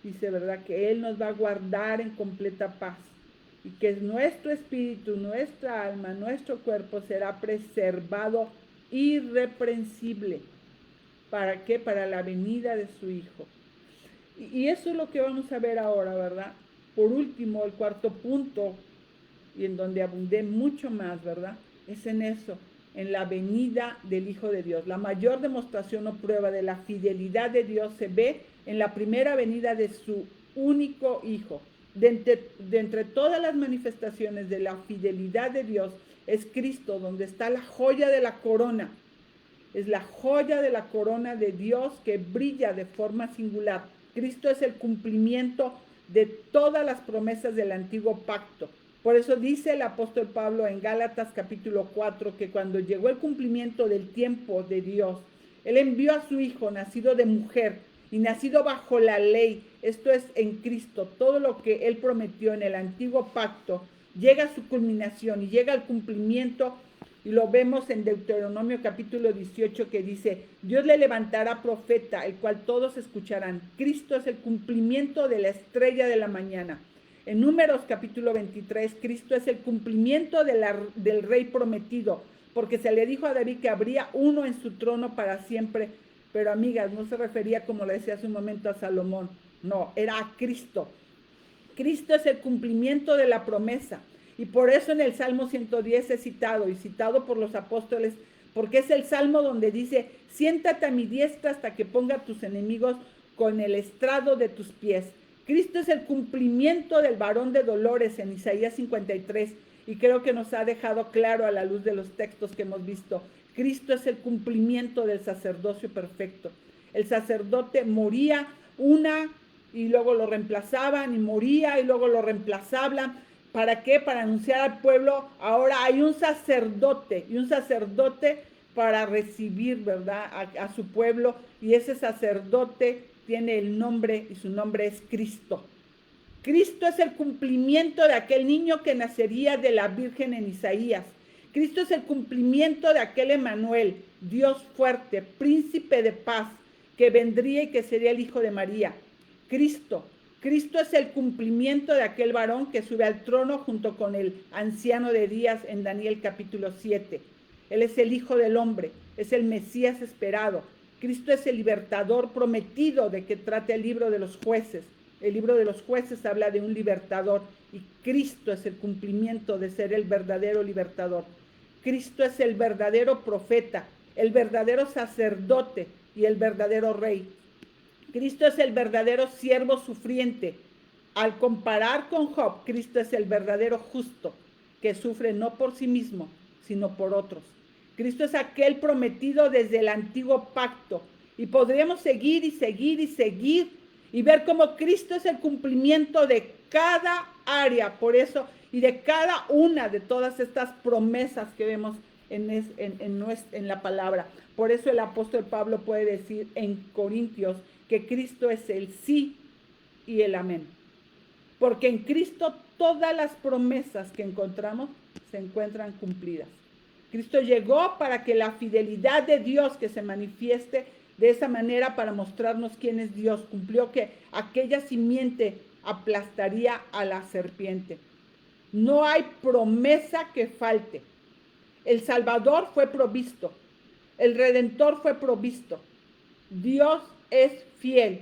Dice, ¿verdad? Que Él nos va a guardar en completa paz y que nuestro espíritu, nuestra alma, nuestro cuerpo será preservado irreprensible. ¿Para qué? Para la venida de su Hijo. Y eso es lo que vamos a ver ahora, ¿verdad? Por último, el cuarto punto, y en donde abundé mucho más, ¿verdad? Es en eso, en la venida del Hijo de Dios. La mayor demostración o prueba de la fidelidad de Dios se ve en la primera venida de su único Hijo. De entre todas las manifestaciones de la fidelidad de Dios es Cristo, donde está la joya de la corona. Es la joya de la corona de Dios que brilla de forma singular. Cristo es el cumplimiento de todas las promesas del antiguo pacto. Por eso dice el apóstol Pablo en Gálatas capítulo 4 que cuando llegó el cumplimiento del tiempo de Dios, Él envió a su Hijo nacido de mujer y nacido bajo la ley. Esto es en Cristo. Todo lo que Él prometió en el antiguo pacto llega a su culminación y llega al cumplimiento. Y lo vemos en Deuteronomio capítulo 18 que dice, Dios le levantará profeta, el cual todos escucharán. Cristo es el cumplimiento de la estrella de la mañana. En Números capítulo 23, Cristo es el cumplimiento del rey prometido, porque se le dijo a David que habría uno en su trono para siempre. Pero amigas, no se refería, como le decía hace un momento, a Salomón. No, era a Cristo. Cristo es el cumplimiento de la promesa. Y por eso en el Salmo 110 es citado y citado por los apóstoles, porque es el Salmo donde dice, siéntate a mi diestra hasta que ponga a tus enemigos con el estrado de tus pies. Cristo es el cumplimiento del varón de dolores en Isaías 53 y creo que nos ha dejado claro a la luz de los textos que hemos visto. Cristo es el cumplimiento del sacerdocio perfecto. El sacerdote moría una y luego lo reemplazaban y moría y luego lo reemplazaban. ¿Para qué? Para anunciar al pueblo, ahora hay un sacerdote y un sacerdote para recibir, ¿verdad?, a su pueblo, y ese sacerdote tiene el nombre y su nombre es Cristo. Cristo es el cumplimiento de aquel niño que nacería de la Virgen en Isaías. Cristo es el cumplimiento de aquel Emmanuel, Dios fuerte, príncipe de paz, que vendría y que sería el hijo de María. Cristo es el cumplimiento de aquel varón que sube al trono junto con el anciano de días en Daniel capítulo 7. Él es el Hijo del Hombre, es el Mesías esperado. Cristo es el libertador prometido de que trata el libro de los jueces. El libro de los jueces habla de un libertador y Cristo es el cumplimiento de ser el verdadero libertador. Cristo es el verdadero profeta, el verdadero sacerdote y el verdadero rey. Cristo es el verdadero siervo sufriente. Al comparar con Job, Cristo es el verdadero justo que sufre no por sí mismo, sino por otros. Cristo es aquel prometido desde el antiguo pacto. Y podríamos seguir y seguir y seguir y ver cómo Cristo es el cumplimiento de cada área, por eso, y de cada una de todas estas promesas que vemos en la palabra. Por eso el apóstol Pablo puede decir en Corintios que Cristo es el sí y el amén. Porque en Cristo todas las promesas que encontramos se encuentran cumplidas. Cristo llegó para que la fidelidad de Dios que se manifieste de esa manera para mostrarnos quién es Dios. Cumplió que aquella simiente aplastaría a la serpiente. No hay promesa que falte. El Salvador fue provisto. El Redentor fue provisto. Dios es fiel.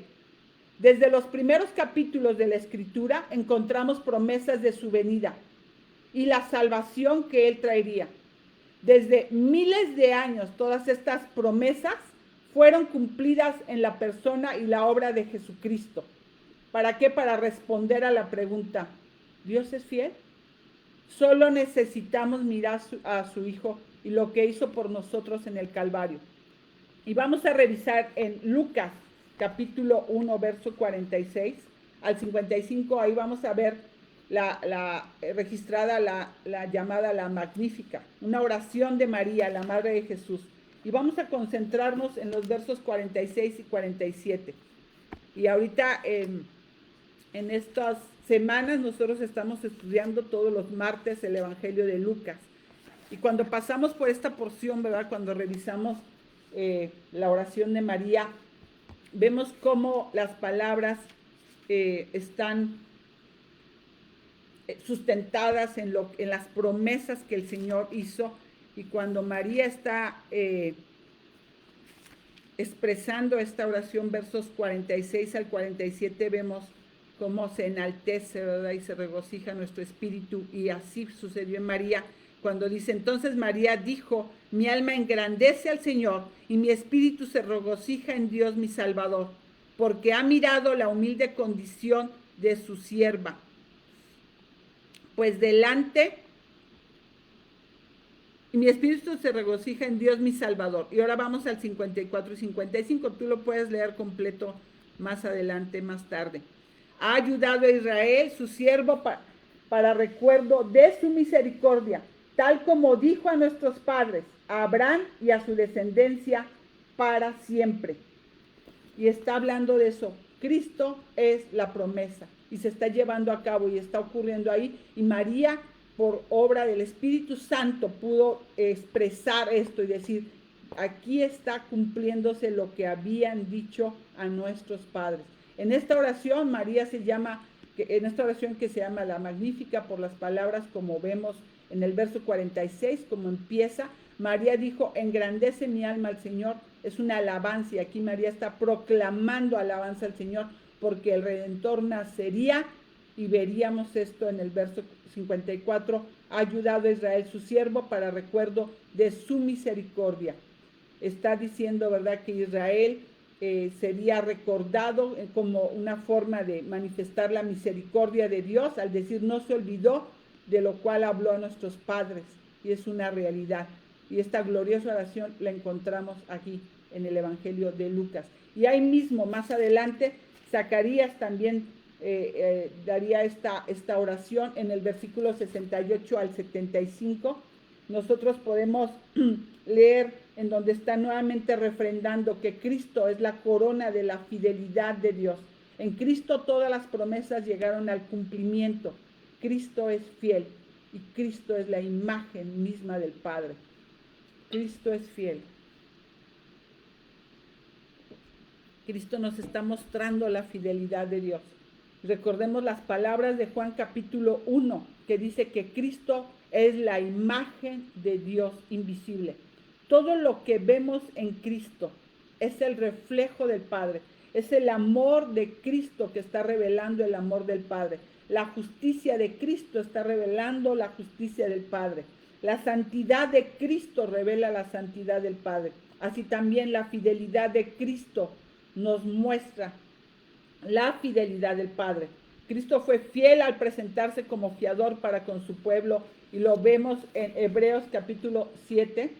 Desde los primeros capítulos de la Escritura encontramos promesas de su venida y la salvación que Él traería. Desde miles de años, todas estas promesas fueron cumplidas en la persona y la obra de Jesucristo. ¿Para qué? Para responder a la pregunta, ¿Dios es fiel? Solo necesitamos mirar a su Hijo y lo que hizo por nosotros en el Calvario. Y vamos a revisar en Lucas, capítulo 1, verso 46 al 55. Ahí vamos a ver registrada la llamada la Magnífica, una oración de María, la Madre de Jesús. Y vamos a concentrarnos en los versos 46 y 47. Y ahorita en estas semanas nosotros estamos estudiando todos los martes el Evangelio de Lucas. Y cuando pasamos por esta porción, ¿verdad?, cuando revisamos la oración de María, vemos cómo las palabras están sustentadas en las promesas que el Señor hizo. Y cuando María está expresando esta oración, versos 46 al 47, vemos cómo se enaltece, ¿verdad?, y se regocija nuestro espíritu. Y así sucedió en María, cuando dice, entonces María dijo, mi alma engrandece al Señor, y mi espíritu se regocija en Dios mi Salvador, porque ha mirado la humilde condición de su sierva. Pues y mi espíritu se regocija en Dios mi Salvador. Y ahora vamos al 54 y 55. Tú lo puedes leer completo más adelante, más tarde. Ha ayudado a Israel, su siervo, para recuerdo de su misericordia, tal como dijo a nuestros padres, a Abraham y a su descendencia para siempre. Y está hablando de eso. Cristo es la promesa y se está llevando a cabo y está ocurriendo ahí. Y María, por obra del Espíritu Santo, pudo expresar esto y decir, aquí está cumpliéndose lo que habían dicho a nuestros padres. En esta oración, María en esta oración que se llama la Magnífica, por las palabras como vemos en el verso 46, como empieza, María dijo, engrandece mi alma al Señor. Es una alabanza y aquí María está proclamando alabanza al Señor porque el Redentor nacería y veríamos esto en el verso 54, ha ayudado a Israel su siervo para recuerdo de su misericordia. Está diciendo, ¿verdad?, que Israel sería recordado como una forma de manifestar la misericordia de Dios, al decir no se olvidó de lo cual habló a nuestros padres, y es una realidad. Y esta gloriosa oración la encontramos aquí en el Evangelio de Lucas. Y ahí mismo, más adelante, Zacarías también daría esta oración en el versículo 68 al 75. Nosotros podemos leer en donde está nuevamente refrendando que Cristo es la corona de la fidelidad de Dios. En Cristo todas las promesas llegaron al cumplimiento. Cristo es fiel y Cristo es la imagen misma del Padre. Cristo es fiel. Cristo nos está mostrando la fidelidad de Dios. Recordemos las palabras de Juan capítulo 1, que dice que Cristo es la imagen de Dios invisible. Todo lo que vemos en Cristo es el reflejo del Padre. Es el amor de Cristo que está revelando el amor del Padre. La justicia de Cristo está revelando la justicia del Padre. La santidad de Cristo revela la santidad del Padre. Así también la fidelidad de Cristo nos muestra la fidelidad del Padre. Cristo fue fiel al presentarse como fiador para con su pueblo, y lo vemos en Hebreos capítulo 7,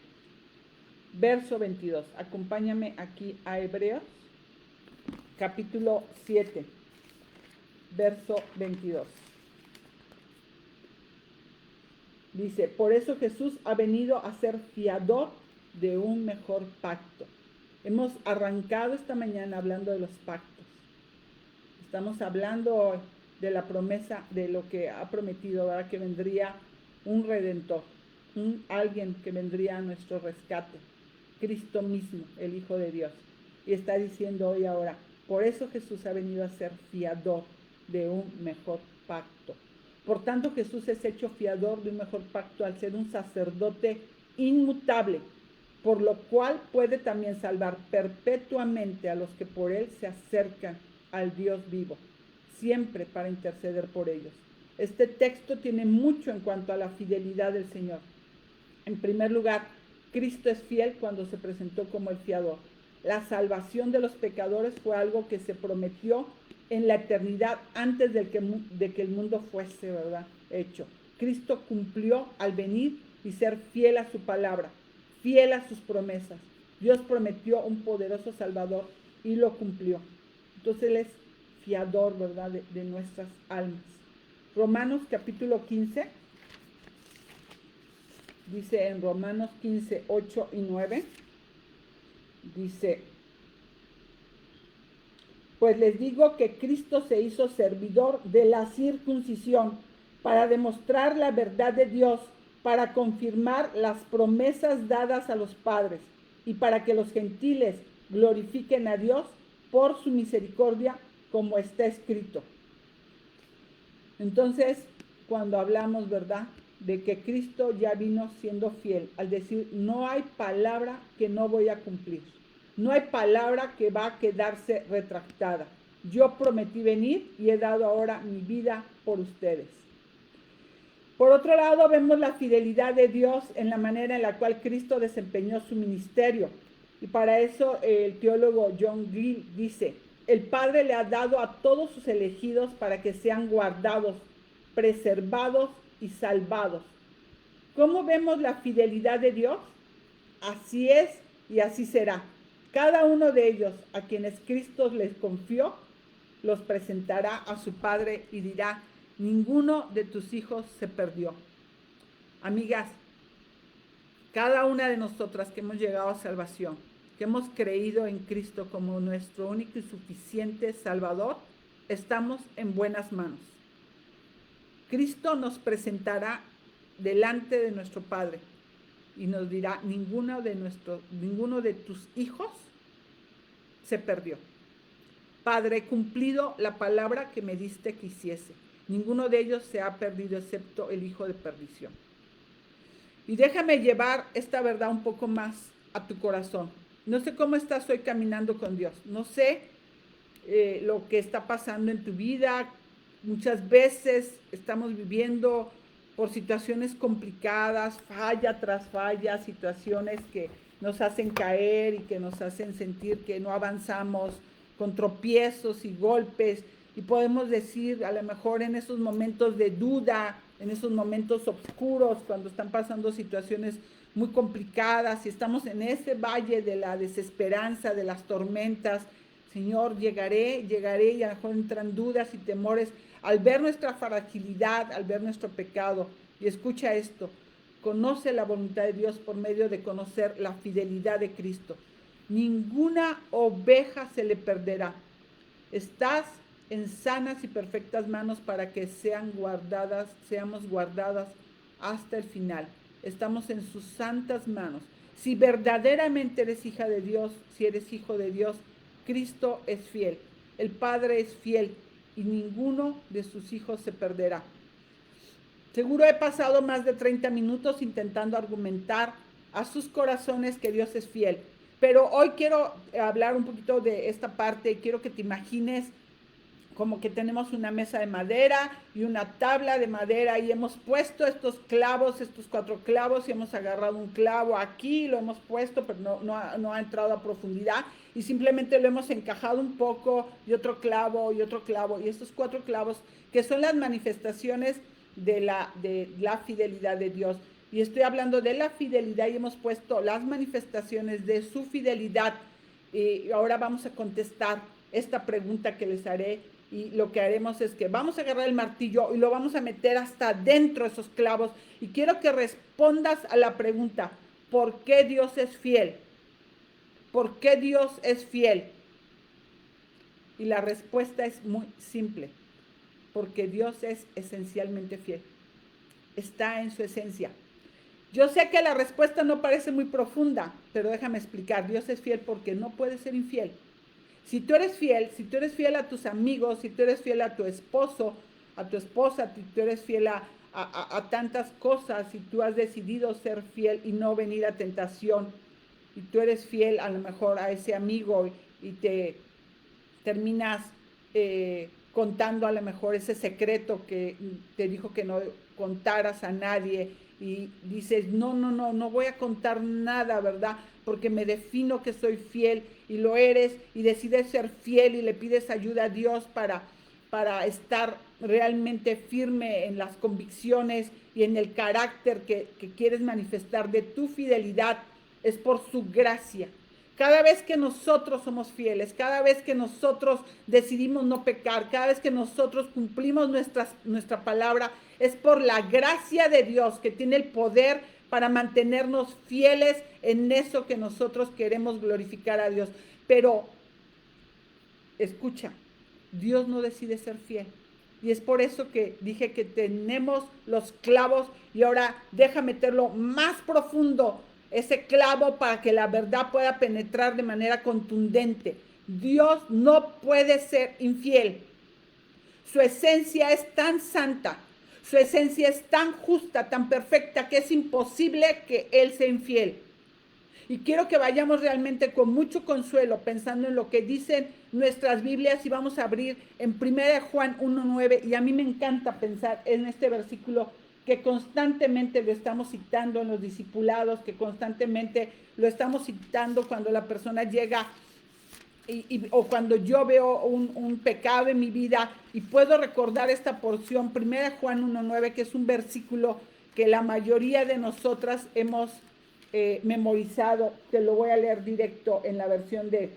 verso 22. Acompáñame aquí a Hebreos capítulo 7, verso 22. Dice, por eso Jesús ha venido a ser fiador de un mejor pacto. Hemos arrancado esta mañana hablando de los pactos. Estamos hablando de la promesa, de lo que ha prometido, ¿verdad?, que vendría un redentor, alguien que vendría a nuestro rescate, Cristo mismo, el Hijo de Dios. Y está diciendo hoy ahora, por eso Jesús ha venido a ser fiador de un mejor pacto. Por tanto, Jesús es hecho fiador de un mejor pacto al ser un sacerdote inmutable, por lo cual puede también salvar perpetuamente a los que por él se acercan al Dios vivo, siempre para interceder por ellos. Este texto tiene mucho en cuanto a la fidelidad del Señor. En primer lugar, Cristo es fiel cuando se presentó como el fiador. La salvación de los pecadores fue algo que se prometió en la eternidad antes de que el mundo fuese, ¿verdad?, hecho. Cristo cumplió al venir y ser fiel a su palabra, fiel a sus promesas. Dios prometió un poderoso Salvador y lo cumplió. Entonces Él es fiador, ¿verdad?, de nuestras almas. Romanos capítulo 15, dice en Romanos 15, 8 y 9, dice, pues les digo que Cristo se hizo servidor de la circuncisión para demostrar la verdad de Dios, para confirmar las promesas dadas a los padres y para que los gentiles glorifiquen a Dios por su misericordia, como está escrito. Entonces, cuando hablamos, ¿verdad?, de que Cristo ya vino siendo fiel, al decir, no hay palabra que no voy a cumplir, no hay palabra que va a quedarse retractada. Yo prometí venir y he dado ahora mi vida por ustedes. Por otro lado, vemos la fidelidad de Dios en la manera en la cual Cristo desempeñó su ministerio. Y para eso el teólogo John Gill dice, el Padre le ha dado a todos sus elegidos para que sean guardados, preservados y salvados. ¿Cómo vemos la fidelidad de Dios? Así es y así será. Cada uno de ellos a quienes Cristo les confió, los presentará a su Padre y dirá, ninguno de tus hijos se perdió. Amigas, cada una de nosotras que hemos llegado a salvación, que hemos creído en Cristo como nuestro único y suficiente Salvador, estamos en buenas manos. Cristo nos presentará delante de nuestro Padre y nos dirá, ninguno de tus hijos se perdió. Padre, he cumplido la palabra que me diste que hiciese. Ninguno de ellos se ha perdido excepto el hijo de perdición. Y déjame llevar esta verdad un poco más a tu corazón. No sé cómo estás hoy caminando con Dios. No sé lo que está pasando en tu vida, Muchas veces estamos viviendo por situaciones complicadas, falla tras falla, situaciones que nos hacen caer y que nos hacen sentir que no avanzamos, con tropiezos y golpes. Y podemos decir, a lo mejor en esos momentos de duda, en esos momentos oscuros, cuando están pasando situaciones muy complicadas y estamos en ese valle de la desesperanza, de las tormentas, Señor, llegaré y a lo mejor entran dudas y temores al ver nuestra fragilidad, al ver nuestro pecado. Y escucha esto, conoce la voluntad de Dios por medio de conocer la fidelidad de Cristo. Ninguna oveja se le perderá. Estás en sanas y perfectas manos para que seamos guardadas hasta el final. Estamos en sus santas manos. Si verdaderamente eres hija de Dios, si eres hijo de Dios, Cristo es fiel. El Padre es fiel y ninguno de sus hijos se perderá. Seguro he pasado más de 30 minutos intentando argumentar a sus corazones que Dios es fiel. Pero hoy quiero hablar un poquito de esta parte. Quiero que te imagines como que tenemos una mesa de madera y una tabla de madera y hemos puesto estos clavos, estos 4 clavos, y hemos agarrado un clavo aquí, lo hemos puesto, pero no ha entrado a profundidad, y simplemente lo hemos encajado un poco, y otro clavo, y estos 4 clavos que son las manifestaciones de la fidelidad de Dios. Y estoy hablando de la fidelidad y hemos puesto las manifestaciones de su fidelidad. Y ahora vamos a contestar esta pregunta que les haré. Y lo que haremos es que vamos a agarrar el martillo y lo vamos a meter hasta dentro de esos clavos. Y quiero que respondas a la pregunta, ¿por qué Dios es fiel? ¿Por qué Dios es fiel? Y la respuesta es muy simple. Porque Dios es esencialmente fiel. Está en su esencia. Yo sé que la respuesta no parece muy profunda, pero déjame explicar. Dios es fiel porque no puede ser infiel. Si tú eres fiel a tus amigos, si tú eres fiel a tu esposo, a tu esposa, si tú eres fiel a tantas cosas, si tú has decidido ser fiel y no venir a tentación, y tú eres fiel a lo mejor a ese amigo y te terminas contando a lo mejor ese secreto que te dijo que no contaras a nadie, y dices, no voy a contar nada, ¿verdad? Porque me defino que soy fiel, y lo eres, y decides ser fiel y le pides ayuda a Dios para estar realmente firme en las convicciones y en el carácter que quieres manifestar de tu fidelidad. Es por su gracia. Cada vez que nosotros somos fieles, cada vez que nosotros decidimos no pecar, cada vez que nosotros cumplimos nuestra palabra, es por la gracia de Dios que tiene el poder para mantenernos fieles en eso que nosotros queremos glorificar a Dios. Pero, escucha, Dios no decide ser fiel. Y es por eso que dije que tenemos los clavos, y ahora deja meterlo más profundo ese clavo para que la verdad pueda penetrar de manera contundente. Dios no puede ser infiel. Su esencia es tan santa, su esencia es tan justa, tan perfecta, que es imposible que Él sea infiel. Y quiero que vayamos realmente con mucho consuelo pensando en lo que dicen nuestras Biblias, y vamos a abrir en 1 Juan 1:9, y a mí me encanta pensar en este versículo que constantemente lo estamos citando en los discipulados, que constantemente lo estamos citando cuando la persona llega o cuando yo veo un pecado en mi vida, y puedo recordar esta porción, 1 Juan 1:9, que es un versículo que la mayoría de nosotras hemos memorizado. Te lo voy a leer directo en la versión de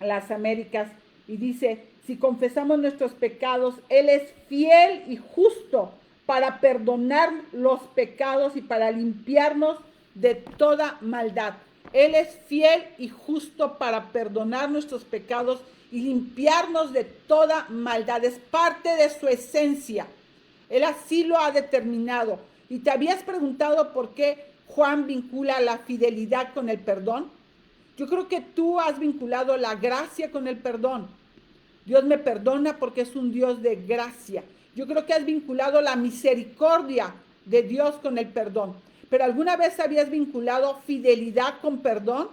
las Américas, y dice, si confesamos nuestros pecados, Él es fiel y justo para perdonar los pecados y para limpiarnos de toda maldad. Él es fiel y justo para perdonar nuestros pecados y limpiarnos de toda maldad. Es parte de su esencia. Él así lo ha determinado. ¿Y te habías preguntado por qué Juan vincula la fidelidad con el perdón? Yo creo que tú has vinculado la gracia con el perdón. Dios me perdona porque es un Dios de gracia. Yo creo que has vinculado la misericordia de Dios con el perdón. ¿Pero alguna vez habías vinculado fidelidad con perdón?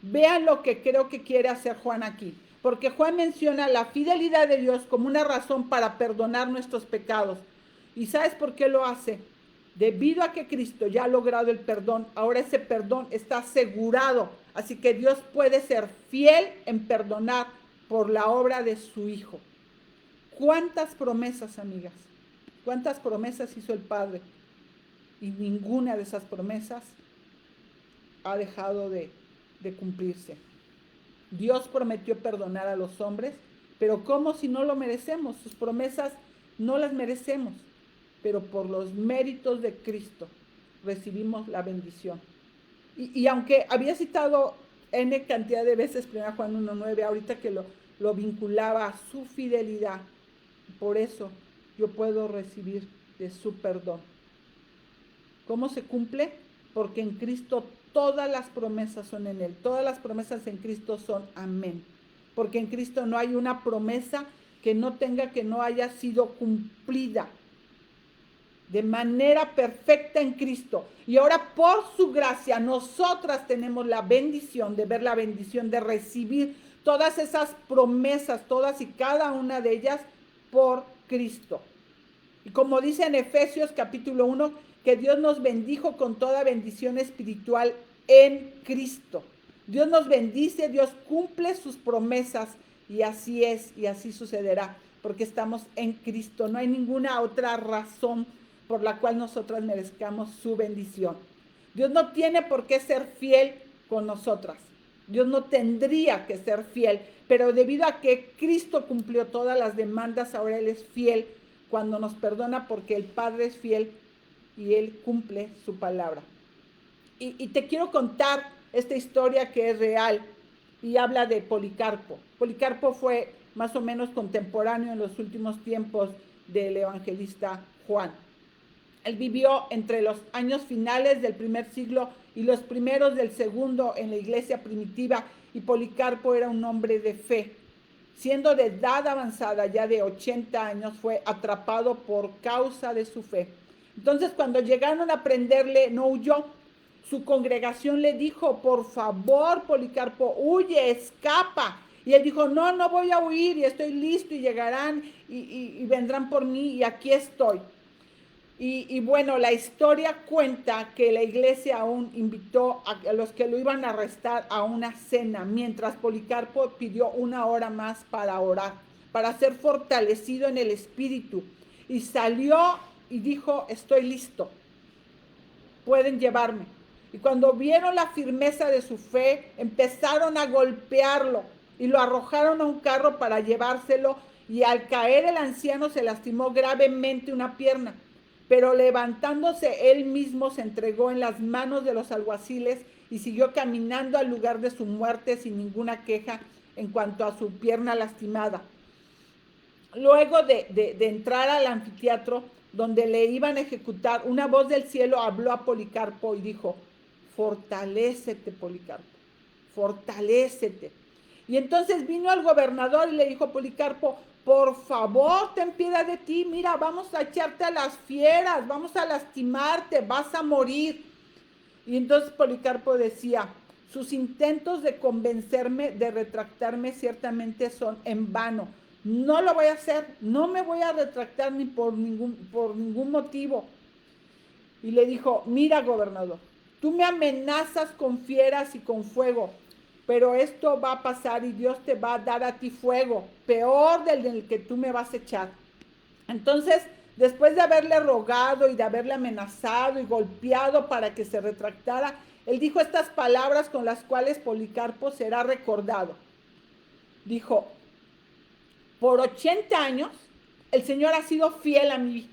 Vean lo que creo que quiere hacer Juan aquí. porque Juan menciona la fidelidad de Dios como una razón para perdonar nuestros pecados. ¿Y sabes por qué lo hace? Debido a que Cristo ya ha logrado el perdón, ahora ese perdón está asegurado. Así que Dios puede ser fiel en perdonar por la obra de su Hijo. ¿Cuántas promesas, amigas? ¿Cuántas promesas hizo el Padre? Y ninguna de esas promesas ha dejado de cumplirse. Dios prometió perdonar a los hombres, pero ¿cómo si no lo merecemos? Sus promesas no las merecemos, pero por los méritos de Cristo recibimos la bendición. Y aunque había citado N cantidad de veces 1 Juan 1:9, ahorita que lo vinculaba a su fidelidad, por eso yo puedo recibir de su perdón. ¿Cómo se cumple? Porque en Cristo todas las promesas son en Él. Todas las promesas en Cristo son amén. Porque en Cristo no hay una promesa que no haya sido cumplida de manera perfecta en Cristo. Y ahora por su gracia nosotras tenemos la bendición de ver la bendición de recibir todas esas promesas, todas y cada una de ellas por Cristo. Y como dice en Efesios capítulo 1, que Dios nos bendijo con toda bendición espiritual en Cristo. Dios nos bendice, Dios cumple sus promesas y así es y así sucederá, porque estamos en Cristo. No hay ninguna otra razón por la cual nosotras merezcamos su bendición. Dios no tiene por qué ser fiel con nosotras. Dios no tendría que ser fiel, pero debido a que Cristo cumplió todas las demandas, ahora Él es fiel cuando nos perdona, porque el Padre es fiel y Él cumple su palabra. Y te quiero contar esta historia que es real y habla de Policarpo. Policarpo fue más o menos contemporáneo en los últimos tiempos del evangelista Juan. Él vivió entre los años finales del primer siglo y los primeros del segundo en la iglesia primitiva, y Policarpo era un hombre de fe. Siendo de edad avanzada, ya de 80 años, fue atrapado por causa de su fe. Entonces, cuando llegaron a prenderle, no huyó. Su congregación le dijo: por favor, Policarpo, huye, escapa. Y él dijo: no voy a huir, y estoy listo, y llegarán y vendrán por mí, y aquí estoy. Y bueno, la historia cuenta que la iglesia aún invitó a los que lo iban a arrestar a una cena, mientras Policarpo pidió una hora más para orar, para ser fortalecido en el espíritu. Y salió y dijo: estoy listo, pueden llevarme. Y cuando vieron la firmeza de su fe, empezaron a golpearlo y lo arrojaron a un carro para llevárselo, y al caer el anciano se lastimó gravemente una pierna. Pero levantándose él mismo, se entregó en las manos de los alguaciles y siguió caminando al lugar de su muerte sin ninguna queja en cuanto a su pierna lastimada. Luego de entrar al anfiteatro donde le iban a ejecutar, una voz del cielo habló a Policarpo y dijo: fortalécete, Policarpo, fortalécete. Y entonces vino el gobernador y le dijo a Policarpo: por favor, ten piedad de ti, mira, vamos a echarte a las fieras, vamos a lastimarte, vas a morir. Y entonces Policarpo decía: sus intentos de convencerme de retractarme ciertamente son en vano. No lo voy a hacer, no me voy a retractar ni por ningún motivo. Y le dijo: mira, gobernador, tú me amenazas con fieras y con fuego, pero esto va a pasar y Dios te va a dar a ti fuego, peor del que tú me vas a echar. Entonces, después de haberle rogado y de haberle amenazado y golpeado para que se retractara, él dijo estas palabras con las cuales Policarpo será recordado. Dijo: por 80 años el Señor ha sido fiel a mí.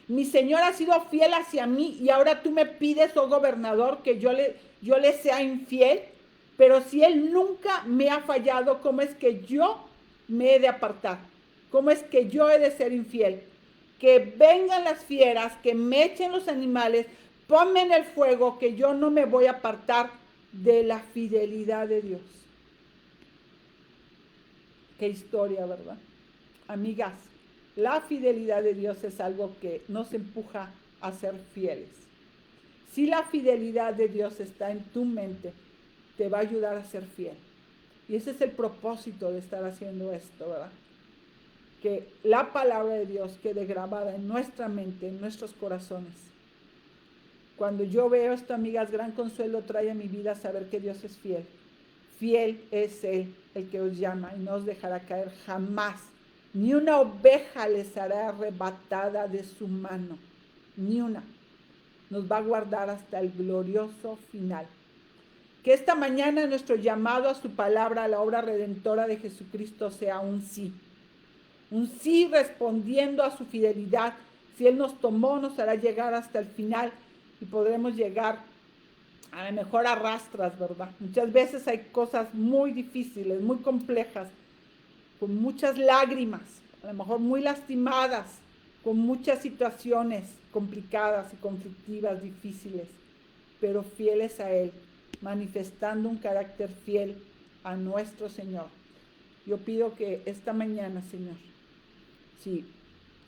Mi Señor ha sido fiel hacia mí, y ahora tú me pides, oh gobernador, que yo le sea infiel. Pero si Él nunca me ha fallado, ¿cómo es que yo me he de apartar? ¿Cómo es que yo he de ser infiel? Que vengan las fieras, que me echen los animales, ponme en el fuego, que yo no me voy a apartar de la fidelidad de Dios. Qué historia, ¿verdad? Amigas, la fidelidad de Dios es algo que nos empuja a ser fieles. Si la fidelidad de Dios está en tu mente, te va a ayudar a ser fiel. Y ese es el propósito de estar haciendo esto, ¿verdad? Que la palabra de Dios quede grabada en nuestra mente, en nuestros corazones. Cuando yo veo esto, amigas, gran consuelo trae a mi vida saber que Dios es fiel. Fiel es Él, el que os llama y no os dejará caer jamás. Ni una oveja les será arrebatada de su mano. Ni una. Nos va a guardar hasta el glorioso final. Que esta mañana nuestro llamado a su palabra, a la obra redentora de Jesucristo, sea un sí. Un sí respondiendo a su fidelidad. Si Él nos tomó, nos hará llegar hasta el final y podremos llegar a lo mejor a rastras, ¿verdad? Muchas veces hay cosas muy difíciles, muy complejas, con muchas lágrimas, a lo mejor muy lastimadas, con muchas situaciones complicadas y conflictivas, difíciles, pero fieles a Él, manifestando un carácter fiel a nuestro Señor. Yo pido que esta mañana, Señor, si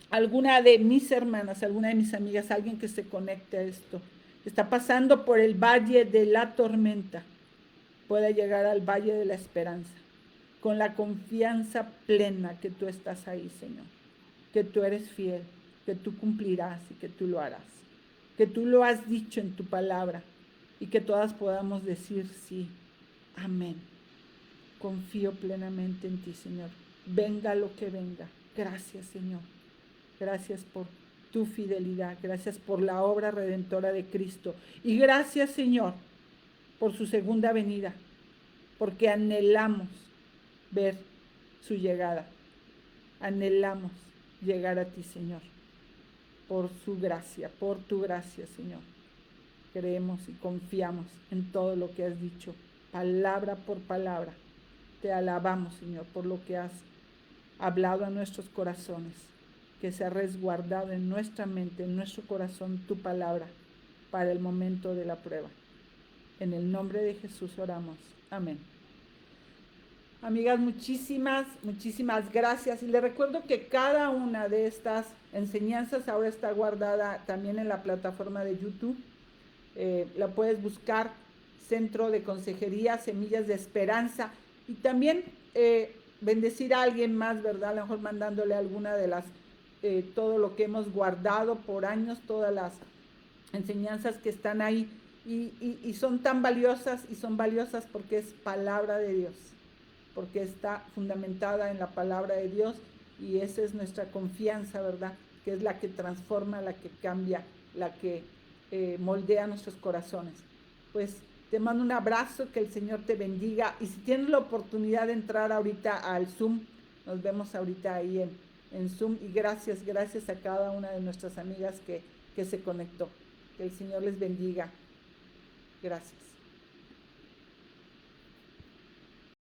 alguna de mis hermanas, alguna de mis amigas, alguien que se conecte a esto, está pasando por el valle de la tormenta, pueda llegar al valle de la esperanza, con la confianza plena que tú estás ahí, Señor, que tú eres fiel, que tú cumplirás y que tú lo harás, que tú lo has dicho en tu palabra y que todas podamos decir sí, amén. Confío plenamente en ti, Señor. Venga lo que venga. Gracias, Señor. Gracias por tu fidelidad. Gracias por la obra redentora de Cristo. Y gracias, Señor, por su segunda venida, porque anhelamos ver su llegada. Anhelamos llegar a ti, Señor, por su gracia, por tu gracia, Señor. Creemos y confiamos en todo lo que has dicho, palabra por palabra. Te alabamos, Señor, por lo que has hablado a nuestros corazones, que se ha resguardado en nuestra mente, en nuestro corazón, tu palabra para el momento de la prueba. En el nombre de Jesús oramos. Amén. Amigas, muchísimas gracias. Y les recuerdo que cada una de estas enseñanzas ahora está guardada también en la plataforma de YouTube. La puedes buscar, Centro de Consejería, Semillas de Esperanza. Y también bendecir a alguien más, ¿verdad? A lo mejor mandándole alguna de las, todo lo que hemos guardado por años, todas las enseñanzas que están ahí. Y son tan valiosas, y son valiosas porque es palabra de Dios, porque está fundamentada en la palabra de Dios, y esa es nuestra confianza, ¿verdad? Que es la que transforma, la que cambia, la que moldea nuestros corazones. Pues te mando un abrazo, que el Señor te bendiga, y si tienes la oportunidad de entrar ahorita al Zoom, nos vemos ahorita ahí en Zoom, y gracias a cada una de nuestras amigas que se conectó. Que el Señor les bendiga. Gracias.